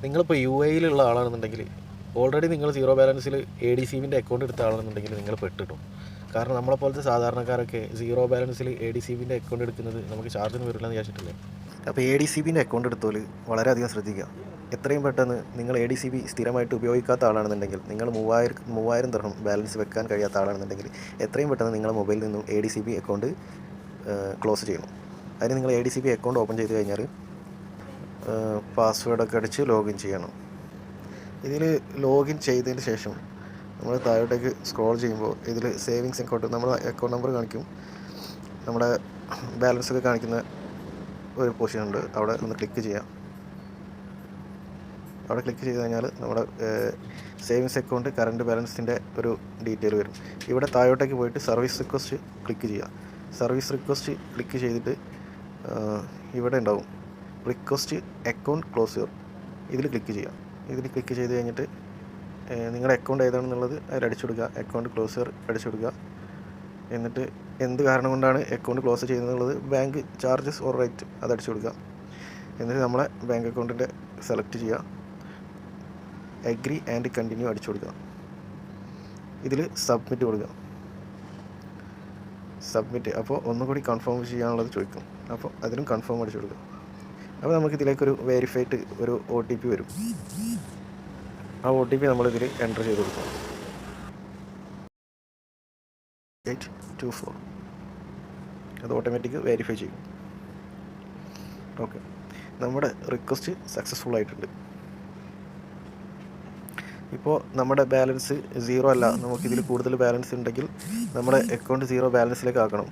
നിങ്ങളിപ്പോൾ യു എയിലുള്ള ആളാണെന്നുണ്ടെങ്കിൽ ഓൾറെഡി നിങ്ങൾ സീറോ ബാലൻസിൽ എ ഡി സി ബിൻ്റെ അക്കൗണ്ട് എടുത്ത ആളാണെന്നുണ്ടെങ്കിൽ നിങ്ങൾ പെട്ടിട്ടും. കാരണം നമ്മളെപ്പോലത്തെ സാധാരണക്കാരൊക്കെ സീറോ ബാലൻസിൽ എ ഡി സി ബിൻ്റെ അക്കൗണ്ട് എടുക്കുന്നത് നമുക്ക് ചാർജൊന്നും വരില്ല എന്ന് വിചാരിച്ചിട്ടില്ലേ. അപ്പോൾ എ ഡി സി ബിൻ്റെ അക്കൗണ്ട് എടുത്തോൽ വളരെയധികം ശ്രദ്ധിക്കുക. എത്രയും പെട്ടെന്ന് നിങ്ങൾ എ ഡി സി ബി സ്ഥിരമായിട്ട് ഉപയോഗിക്കാത്ത ആളാണെന്നുണ്ടെങ്കിൽ, നിങ്ങൾ 3000 ദിർഹം ബാലൻസ് വെക്കാൻ കഴിയാത്ത ആളാണെന്നുണ്ടെങ്കിൽ എത്രയും പെട്ടെന്ന് നിങ്ങളുടെ മൊബൈലിൽ നിന്നും A D C B account close ചെയ്യണം. അതിന് നിങ്ങൾ A D C B account open ചെയ്ത് കഴിഞ്ഞാൽ പാസ്വേഡൊക്കെ അടിച്ച് ലോഗിൻ ചെയ്യണം. ഇതിൽ ലോഗിൻ ചെയ്തതിന് ശേഷം നമ്മൾ താഴോട്ടേക്ക് സ്ക്രോൾ ചെയ്യുമ്പോൾ ഇതിൽ സേവിങ്സ് അക്കൗണ്ട് നമ്മുടെ അക്കൗണ്ട് നമ്പർ കാണിക്കും, നമ്മുടെ ബാലൻസ് ഒക്കെ കാണിക്കുന്ന ഒരു പോർഷൻ ഉണ്ട്. അവിടെ ഒന്ന് ക്ലിക്ക് ചെയ്യാം. അവിടെ ക്ലിക്ക് ചെയ്ത് കഴിഞ്ഞാൽ നമ്മുടെ സേവിങ്സ് അക്കൗണ്ട് കറണ്ട് ബാലൻസിൻ്റെ ഒരു ഡീറ്റെയിൽ വരും. ഇവിടെ താഴോട്ടേക്ക് പോയിട്ട് സർവീസ് റിക്വസ്റ്റ് ക്ലിക്ക് ചെയ്യുക. സർവീസ് റിക്വസ്റ്റ് ക്ലിക്ക് ചെയ്തിട്ട് ഇവിടെ ഉണ്ടാവും റിക്വസ്റ്റ് അക്കൗണ്ട് ക്ലോസർ. ഇതിൽ ക്ലിക്ക് ചെയ്യുക. ഇതിൽ ക്ലിക്ക് ചെയ്ത് കഴിഞ്ഞിട്ട് നിങ്ങളുടെ അക്കൗണ്ട് ഏതാണെന്നുള്ളത് അതിൽ അടിച്ചു കൊടുക്കുക. അക്കൗണ്ട് ക്ലോസർ അടിച്ചു കൊടുക്കുക. എന്നിട്ട് എന്ത് കാരണം കൊണ്ടാണ് അക്കൗണ്ട് ക്ലോസ് ചെയ്യുന്നതെന്നുള്ളത്, ബാങ്ക് ചാർജസ് ഓർ റേറ്റ്, അത് അടിച്ചു കൊടുക്കുക. എന്നിട്ട് നമ്മളെ ബാങ്ക് അക്കൗണ്ടിൻ്റെ സെലക്ട് ചെയ്യുക. അഗ്രി ആൻഡ് കണ്ടിന്യൂ അടിച്ചു കൊടുക്കുക. ഇതിൽ സബ്മിറ്റ് കൊടുക്കുക. സബ്മിറ്റ്. അപ്പോൾ ഒന്നുകൂടി കൺഫേം ചെയ്യാനുള്ളത് ചോദിക്കും. അപ്പോൾ അതിനും കൺഫേം അടിച്ചു കൊടുക്കുക. അപ്പോൾ നമുക്കിതിലേക്കൊരു വെരിഫൈഡ് ഒരു ഒ ടി പി വരും. ആ ഒ ടി പി നമ്മളിതിൽ എൻ്റർ ചെയ്ത് കൊടുക്കും. 824. അത് ഓട്ടോമാറ്റിക് വെരിഫൈ ചെയ്യും. ഓക്കെ, നമ്മുടെ റിക്വസ്റ്റ് സക്സസ്ഫുൾ ആയിട്ടുണ്ട്. ഇപ്പോൾ നമ്മുടെ ബാലൻസ് 0 അല്ല, നമുക്കിതിൽ കൂടുതൽ ബാലൻസ് ഉണ്ടെങ്കിൽ നമ്മുടെ അക്കൗണ്ട് 0 ബാലൻസിലേക്ക് ആക്കണം.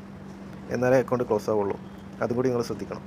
എന്നാലേ അക്കൗണ്ട് ക്ലോസ് ആവുള്ളൂ. അതുകൂടി നിങ്ങൾ ശ്രദ്ധിക്കണം.